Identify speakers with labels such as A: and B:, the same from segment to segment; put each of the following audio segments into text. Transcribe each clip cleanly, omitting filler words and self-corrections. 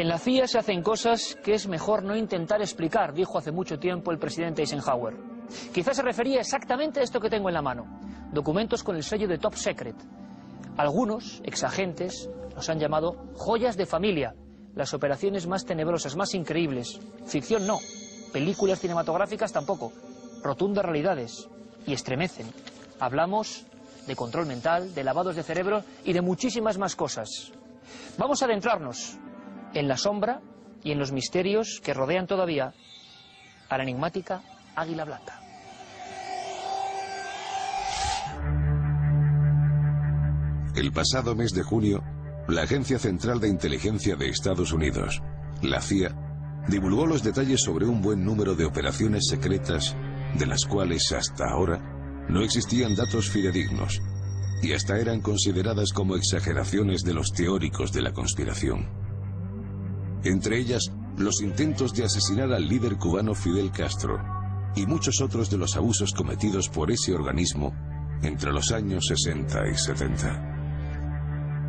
A: En la CIA se hacen cosas que es mejor no intentar explicar, dijo hace mucho tiempo el presidente Eisenhower. Quizás se refería exactamente a esto que tengo en la mano, documentos con el sello de Top Secret. Algunos exagentes los han llamado joyas de familia, las operaciones más tenebrosas, más increíbles. Ficción no, películas cinematográficas tampoco, rotundas realidades, y estremecen. Hablamos de control mental, de lavados de cerebro y de muchísimas más cosas. Vamos a adentrarnos en la sombra y en los misterios que rodean todavía a la enigmática Águila Blanca.
B: El pasado mes de junio, la Agencia Central de Inteligencia de Estados Unidos, la CIA, divulgó los detalles sobre un buen número de operaciones secretas de las cuales hasta ahora no existían datos fidedignos y hasta eran consideradas como exageraciones de los teóricos de la conspiración. Entre ellas, los intentos de asesinar al líder cubano Fidel Castro y muchos otros de los abusos cometidos por ese organismo entre los años 60 y 70.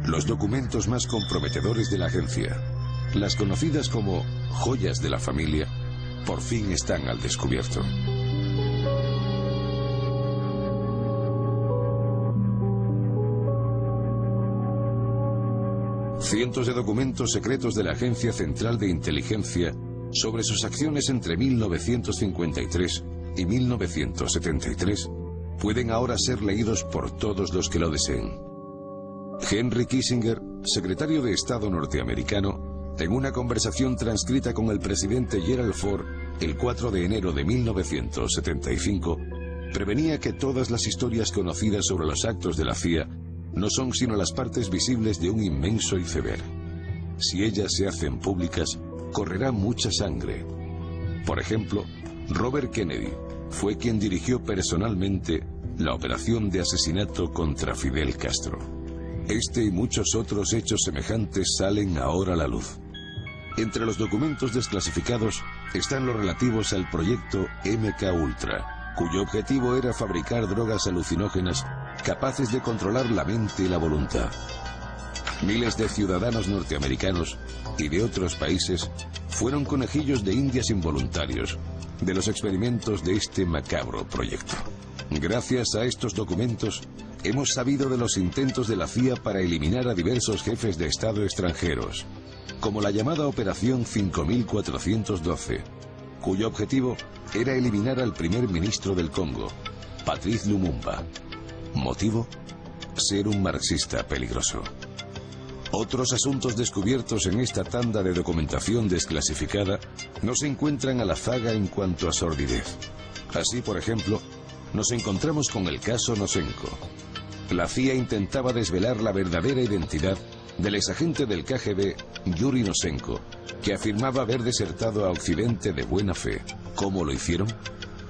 B: Los documentos más comprometedores de la agencia, las conocidas como joyas de la familia, por fin están al descubierto. Cientos de documentos secretos de la Agencia Central de Inteligencia sobre sus acciones entre 1953 y 1973 pueden ahora ser leídos por todos los que lo deseen. Henry Kissinger, secretario de Estado norteamericano, en una conversación transcrita con el presidente Gerald Ford el 4 de enero de 1975, prevenía que todas las historias conocidas sobre los actos de la CIA no son sino las partes visibles de un inmenso iceberg. Si ellas se hacen públicas, correrá mucha sangre. Por ejemplo, Robert Kennedy fue quien dirigió personalmente la operación de asesinato contra Fidel Castro. Este y muchos otros hechos semejantes salen ahora a la luz. Entre los documentos desclasificados están los relativos al proyecto MK-Ultra, cuyo objetivo era fabricar drogas alucinógenas capaces de controlar la mente y la voluntad. Miles de ciudadanos norteamericanos y de otros países fueron conejillos de indias involuntarios de los experimentos de este macabro proyecto. Gracias a estos documentos, hemos sabido de los intentos de la CIA para eliminar a diversos jefes de Estado extranjeros, como la llamada Operación 5412, cuyo objetivo era eliminar al primer ministro del Congo, Patrice Lumumba. ¿Motivo? Ser un marxista peligroso. Otros asuntos descubiertos en esta tanda de documentación desclasificada no se encuentran a la zaga en cuanto a sordidez. Así, por ejemplo, nos encontramos con el caso Nosenko. La CIA intentaba desvelar la verdadera identidad del exagente del KGB, Yuri Nosenko, que afirmaba haber desertado a Occidente de buena fe. ¿Cómo lo hicieron?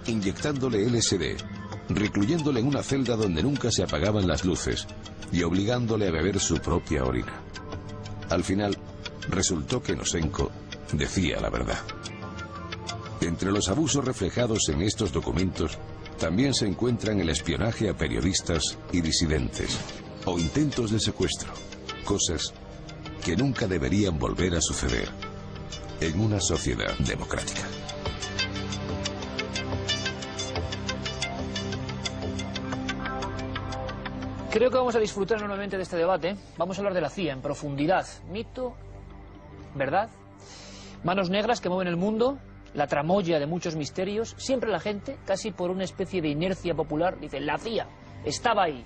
B: Inyectándole LSD, recluyéndole en una celda donde nunca se apagaban las luces y obligándole a beber su propia orina. Al final, resultó que Nosenko decía la verdad. Entre los abusos reflejados en estos documentos, también se encuentran el espionaje a periodistas y disidentes, o intentos de secuestro, cosas que nunca deberían volver a suceder en una sociedad democrática.
A: Creo que vamos a disfrutar enormemente de este debate. Vamos a hablar de la CIA en profundidad. Mito, verdad, manos negras que mueven el mundo, la tramoya de muchos misterios. Siempre la gente, casi por una especie de inercia popular, dice, la CIA estaba ahí.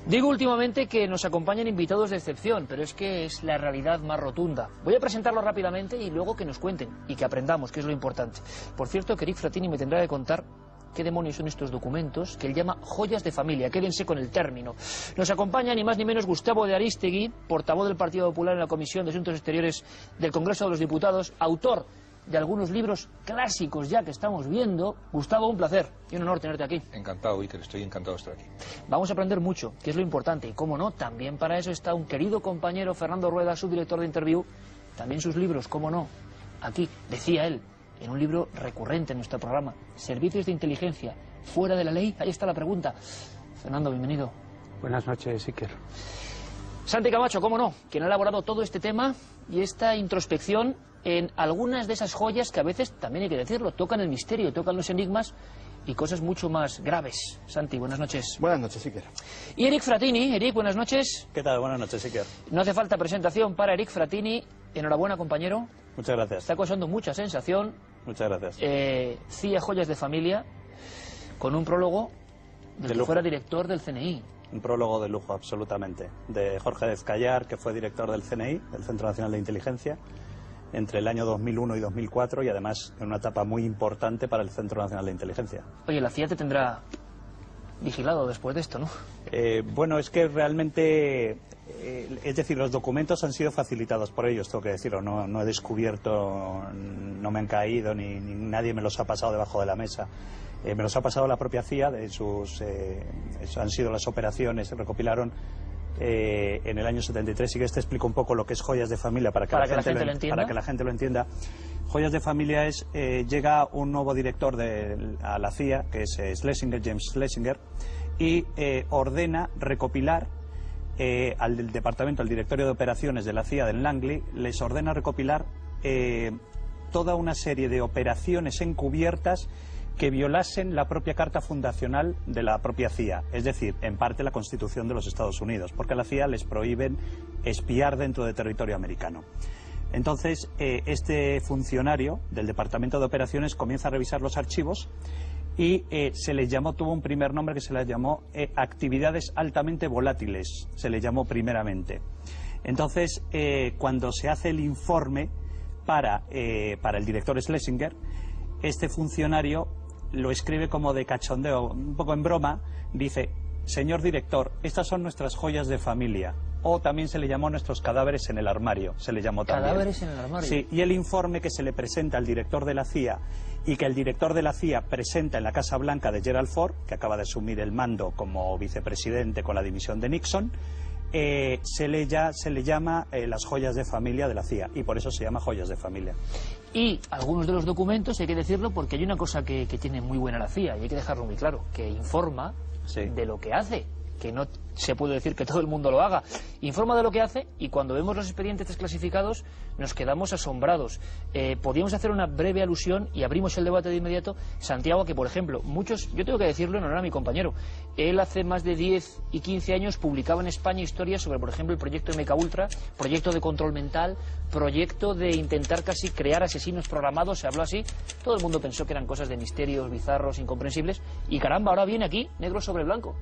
A: Digo últimamente que nos acompañan invitados de excepción, pero es que es la realidad más rotunda. Voy a presentarlo rápidamente y luego que nos cuenten y que aprendamos, que es lo importante. Por cierto, que Eric Frattini me tendrá que contar qué demonios son estos documentos que él llama joyas de familia. Quédense con el término. Nos acompaña ni más ni menos Gustavo de Arístegui, portavoz del Partido Popular en la Comisión de Asuntos Exteriores del Congreso de los Diputados, autor de algunos libros clásicos ya que estamos viendo. Gustavo, un placer y un honor tenerte aquí.
C: Encantado, Iker, estoy encantado de estar aquí.
A: Vamos a aprender mucho, que es lo importante, y cómo no, también para eso está un querido compañero, Fernando Rueda, subdirector de Interview, también sus libros, cómo no, aquí. Decía él, en un libro recurrente en nuestro programa, servicios de inteligencia fuera de la ley. Ahí está la pregunta. Fernando, bienvenido.
D: Buenas noches, Iker.
A: Santi Camacho, cómo no, quien ha elaborado todo este tema y esta introspección en algunas de esas joyas que a veces, también hay que decirlo, tocan el misterio, tocan los enigmas y cosas mucho más graves. Santi, buenas noches.
C: Buenas noches, Iker.
A: Y Eric Fratini. Eric, buenas noches.
E: ¿Qué tal? Buenas noches, Iker.
A: No hace falta presentación para Eric Fratini. Enhorabuena, compañero.
E: Muchas gracias.
A: Está causando mucha sensación.
E: Muchas gracias.
A: CIA Joyas de Familia, con un prólogo del que fuera director del CNI.
E: Un prólogo de lujo, absolutamente. De Jorge Descallar, que fue director del CNI, del Centro Nacional de Inteligencia, entre el año 2001 y 2004, y además en una etapa muy importante para el Centro Nacional de Inteligencia.
A: Oye, la CIA te tendrá vigilado después de esto, ¿no?
E: Bueno, es que realmente, es decir, los documentos han sido facilitados por ellos, tengo que decirlo. No he descubierto, no me han caído, ni nadie me los ha pasado debajo de la mesa. Me los ha pasado la propia CIA, han sido las operaciones, se recopilaron en el año 73. Y que te explico un poco lo que es Joyas de Familia para que la gente lo entienda. Joyas de Familia es, llega un nuevo director a la CIA, que es Schlesinger, James Schlesinger, y ordena recopilar al departamento, al directorio de operaciones de la CIA del Langley, les ordena recopilar toda una serie de operaciones encubiertas que violasen la propia carta fundacional de la propia CIA, es decir, en parte la Constitución de los Estados Unidos, porque a la CIA les prohíben espiar dentro de territorio americano. Entonces, este funcionario del Departamento de Operaciones comienza a revisar los archivos y tuvo un primer nombre que se les llamó actividades altamente volátiles, se le llamó primeramente. Entonces, cuando se hace el informe para el director Schlesinger, este funcionario lo escribe como de cachondeo, un poco en broma, dice: señor director, estas son nuestras joyas de familia. O también se le llamó nuestros cadáveres en el armario, se le llamó también.
A: ¿Cadáveres en el armario?
E: Sí, y el informe que se le presenta al director de la CIA y que el director de la CIA presenta en la Casa Blanca de Gerald Ford, que acaba de asumir el mando como vicepresidente con la dimisión de Nixon, se le llama las joyas de familia de la CIA, y por eso se llama Joyas de Familia.
A: Y algunos de los documentos, hay que decirlo, porque hay una cosa que tiene muy buena la CIA, y hay que dejarlo muy claro, que informa de lo que hace, que no se puede decir que todo el mundo lo haga. Informa de lo que hace, y cuando vemos los expedientes desclasificados nos quedamos asombrados. Podríamos hacer una breve alusión y abrimos el debate de inmediato. Santiago, que por ejemplo, yo tengo que decirlo en honor a mi compañero, él hace más de 10 y 15 años publicaba en España historias sobre, por ejemplo, el proyecto MKUltra, proyecto de control mental, proyecto de intentar casi crear asesinos programados, se habló así. Todo el mundo pensó que eran cosas de misterios bizarros, incomprensibles, y caramba, ahora viene aquí, negro sobre blanco.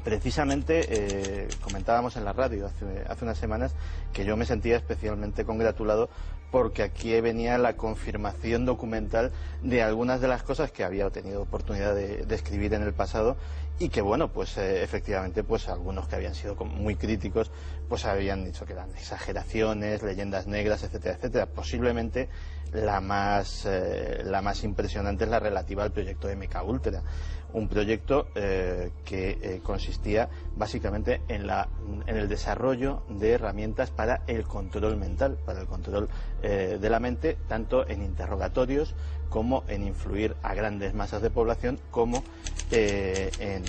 F: Precisamente comentábamos en la radio hace unas semanas que yo me sentía especialmente congratulado porque aquí venía la confirmación documental de algunas de las cosas que había tenido oportunidad de escribir en el pasado, y que bueno, pues efectivamente, pues algunos que habían sido muy críticos pues habían dicho que eran exageraciones, leyendas negras, etcétera, etcétera. Posiblemente la más impresionante es la relativa al proyecto MKUltra, un proyecto que consistía básicamente en el desarrollo de herramientas para el control mental, para el control de la mente, tanto en interrogatorios como en influir a grandes masas de población, como en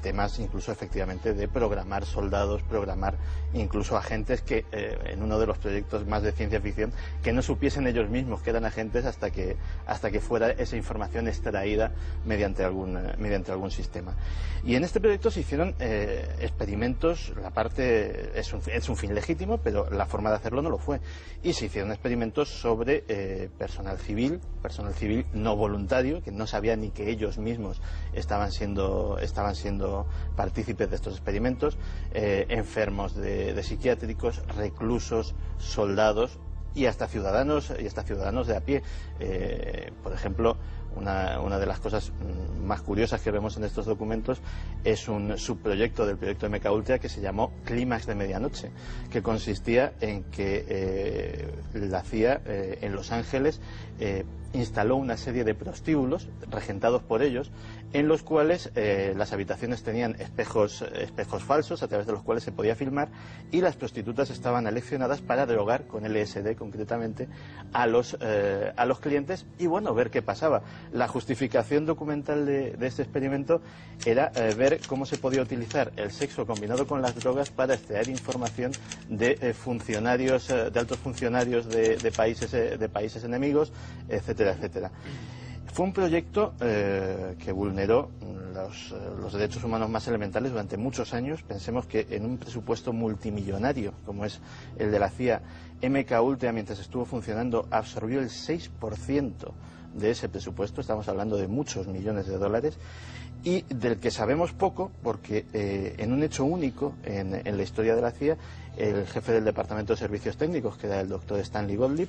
F: temas incluso efectivamente de programar soldados, programar incluso agentes que en uno de los proyectos más de ciencia ficción, que no supiesen ellos mismos que eran agentes hasta que fuera esa información extraída mediante algún sistema. Y en este proyecto se hicieron experimentos. La parte es un fin legítimo, pero la forma de hacerlo no lo fue, y se hicieron experimentos sobre personal civil no voluntario, que no sabía ni que ellos mismos estaban siendo partícipes de estos experimentos, enfermos de psiquiátricos, reclusos, soldados y hasta ciudadanos de a pie. Por ejemplo, Una de las cosas más curiosas que vemos en estos documentos es un subproyecto del proyecto MKUltra que se llamó Clímax de Medianoche, que consistía en que la CIA en Los Ángeles instaló una serie de prostíbulos regentados por ellos, en los cuales las habitaciones tenían espejos falsos a través de los cuales se podía filmar, y las prostitutas estaban aleccionadas para drogar con LSD concretamente a los clientes y bueno, ver qué pasaba. La justificación documental de este experimento era ver cómo se podía utilizar el sexo combinado con las drogas para extraer información de funcionarios, de altos funcionarios de países enemigos, etcétera, etcétera. Fue un proyecto que vulneró los derechos humanos más elementales durante muchos años. Pensemos que en un presupuesto multimillonario como es el de la CIA, MKUltra, mientras estuvo funcionando, absorbió el 6% de ese presupuesto. Estamos hablando de muchos millones de dólares, y del que sabemos poco porque en un hecho único en la historia de la CIA, el jefe del Departamento de Servicios Técnicos, que era el doctor Stanley Gottlieb,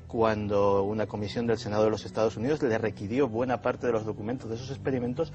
F: cuando una comisión del Senado de los Estados Unidos le requirió buena parte de los documentos de esos experimentos,